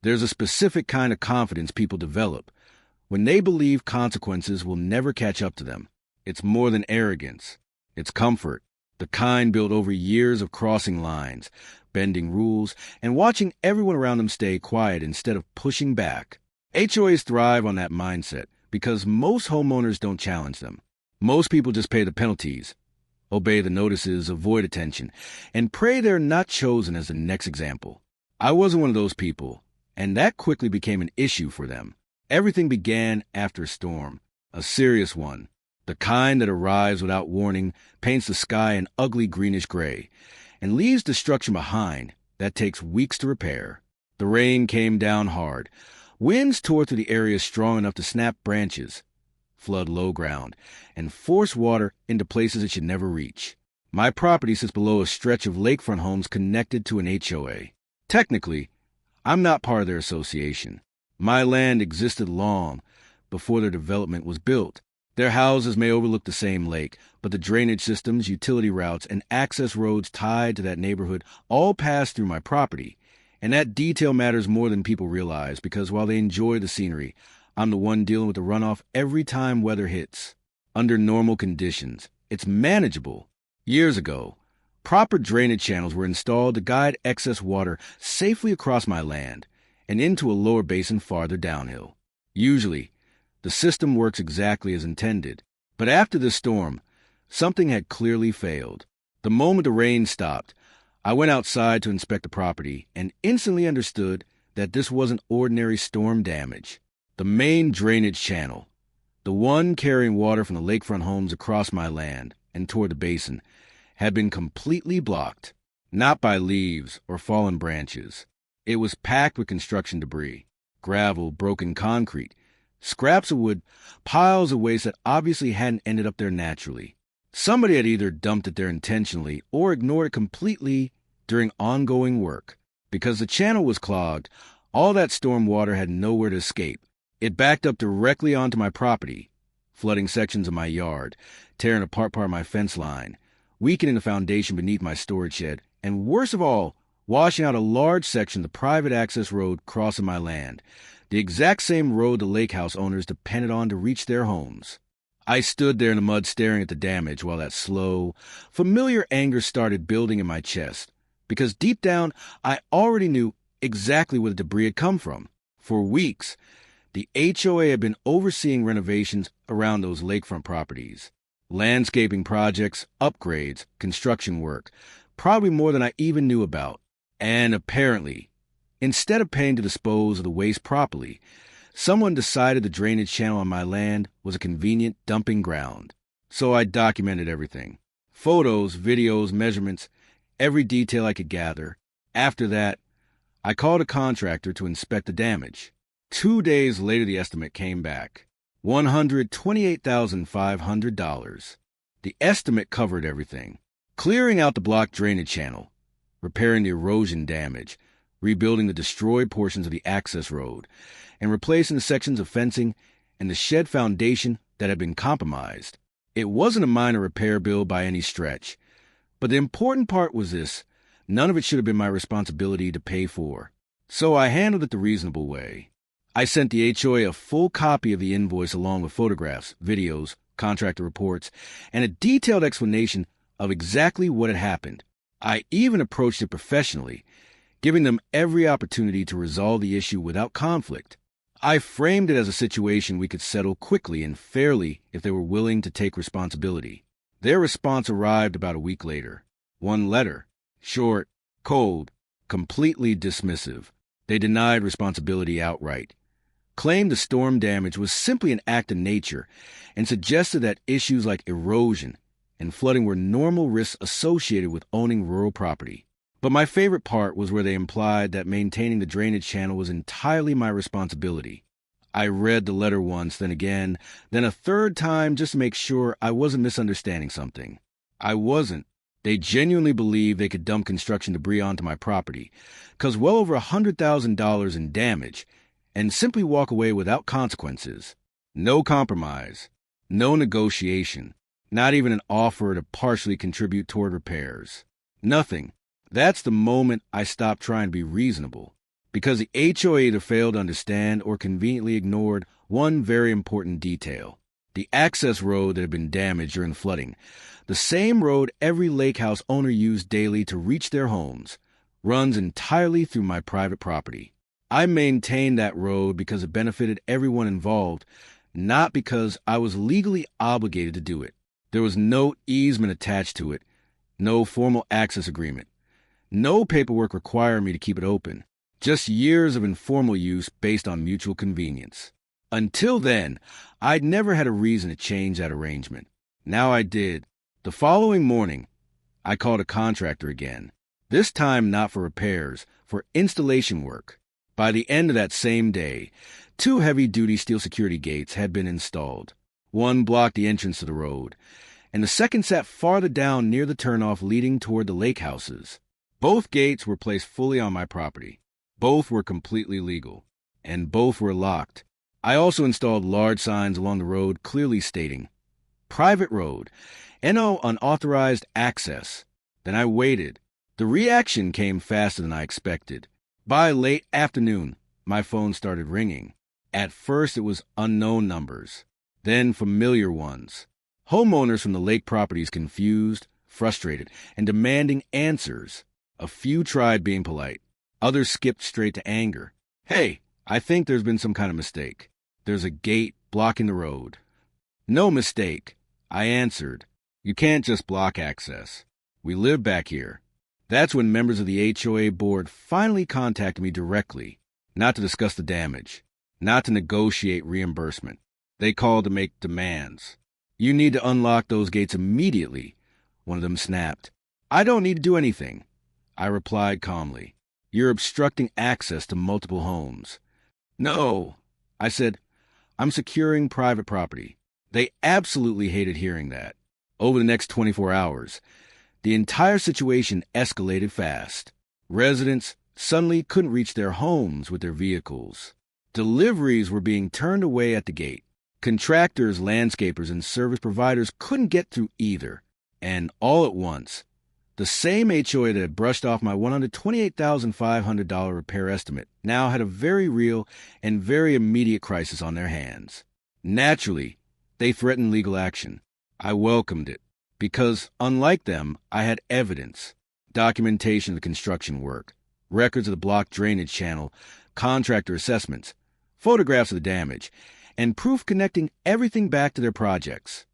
There's a specific kind of confidence people develop when they believe consequences will never catch up to them. It's more than arrogance. It's comfort, the kind built over years of crossing lines, bending rules, and watching everyone around them stay quiet instead of pushing back. HOAs thrive on that mindset because most homeowners don't challenge them. Most people just pay the penalties, obey the notices, avoid attention, and pray they're not chosen as the next example. I wasn't one of those people, and that quickly became an issue for them. Everything began after a storm, a serious one, the kind that arrives without warning, paints the sky an ugly greenish gray, and leaves destruction behind that takes weeks to repair. The rain came down hard. Winds tore through the area strong enough to snap branches, flood low ground, and force water into places it should never reach. My property sits below a stretch of lakefront homes connected to an HOA. Technically, I'm not part of their association. My land existed long before their development was built. Their houses may overlook the same lake, but the drainage systems, utility routes, and access roads tied to that neighborhood all pass through my property. And that detail matters more than people realize because while they enjoy the scenery, I'm the one dealing with the runoff every time weather hits. Under normal conditions, it's manageable. Years ago, proper drainage channels were installed to guide excess water safely across my land and into a lower basin farther downhill. Usually, the system works exactly as intended. But after the storm, something had clearly failed. The moment the rain stopped, I went outside to inspect the property and instantly understood that this wasn't ordinary storm damage. The main drainage channel, the one carrying water from the lakefront homes across my land and toward the basin, had been completely blocked, not by leaves or fallen branches. It was packed with construction debris, gravel, broken concrete, scraps of wood, piles of waste that obviously hadn't ended up there naturally. Somebody had either dumped it there intentionally or ignored it completely during ongoing work. Because the channel was clogged, all that storm water had nowhere to escape. It backed up directly onto my property, flooding sections of my yard, tearing apart part of my fence line, weakening the foundation beneath my storage shed, and worst of all, washing out a large section of the private access road crossing my land, the exact same road the lake house owners depended on to reach their homes. I stood there in the mud staring at the damage while that slow, familiar anger started building in my chest, because deep down I already knew exactly where the debris had come from. For weeks, the HOA had been overseeing renovations around those lakefront properties. Landscaping projects, upgrades, construction work, probably more than I even knew about. And apparently, instead of paying to dispose of the waste properly, someone decided the drainage channel on my land was a convenient dumping ground. So I documented everything. Photos, videos, measurements, every detail I could gather. After that, I called a contractor to inspect the damage. 2 days later, the estimate came back. $128,500. The estimate covered everything. Clearing out the blocked drainage channel, repairing the erosion damage, rebuilding the destroyed portions of the access road, and replacing the sections of fencing and the shed foundation that had been compromised. It wasn't a minor repair bill by any stretch. But the important part was this: none of it should have been my responsibility to pay for. So I handled it the reasonable way. I sent the HOA a full copy of the invoice along with photographs, videos, contractor reports, and a detailed explanation of exactly what had happened. I even approached it professionally, giving them every opportunity to resolve the issue without conflict. I framed it as a situation we could settle quickly and fairly if they were willing to take responsibility. Their response arrived about a week later. One letter, short, cold, completely dismissive. They denied responsibility outright, claimed the storm damage was simply an act of nature, and suggested that issues like erosion and flooding were normal risks associated with owning rural property. But my favorite part was where they implied that maintaining the drainage channel was entirely my responsibility. I read the letter once, then again, then a third time just to make sure I wasn't misunderstanding something. I wasn't. They genuinely believed they could dump construction debris onto my property, cause well over $100,000 in damage, and simply walk away without consequences. No compromise. No negotiation. Not even an offer to partially contribute toward repairs. Nothing. That's the moment I stopped trying to be reasonable. Because the HOA either failed to understand or conveniently ignored one very important detail. The access road that had been damaged during the flooding, the same road every lake house owner used daily to reach their homes, runs entirely through my private property. I maintained that road because it benefited everyone involved, not because I was legally obligated to do it. There was no easement attached to it, no formal access agreement, no paperwork requiring me to keep it open, just years of informal use based on mutual convenience. Until then, I'd never had a reason to change that arrangement. Now I did. The following morning, I called a contractor again, this time not for repairs, for installation work. By the end of that same day, 2 heavy-duty steel security gates had been installed. One blocked the entrance to the road, and the second sat farther down near the turnoff leading toward the lake houses. Both gates were placed fully on my property. Both were completely legal, and both were locked. I also installed large signs along the road clearly stating, "Private road, NO unauthorized access." Then I waited. The reaction came faster than I expected. By late afternoon, my phone started ringing. At first it was unknown numbers, then familiar ones. Homeowners from the lake properties confused, frustrated, and demanding answers. A few tried being polite. Others skipped straight to anger. "Hey, I think there's been some kind of mistake. There's a gate blocking the road." "No mistake," I answered. "You can't just block access. We live back here." That's when members of the HOA board finally contacted me directly, not to discuss the damage, not to negotiate reimbursement. They called to make demands. "You need to unlock those gates immediately," one of them snapped. "I don't need to do anything," I replied calmly. "You're obstructing access to multiple homes." "No," I said, "I'm securing private property." They absolutely hated hearing that. Over the next 24 hours, the entire situation escalated fast. Residents suddenly couldn't reach their homes with their vehicles. Deliveries were being turned away at the gate. Contractors, landscapers, and service providers couldn't get through either. And all at once, the same HOA that had brushed off my $128,500 repair estimate now had a very real and very immediate crisis on their hands. Naturally, they threatened legal action. I welcomed it, because, unlike them, I had evidence, documentation of the construction work, records of the blocked drainage channel, contractor assessments, photographs of the damage, and proof connecting everything back to their projects.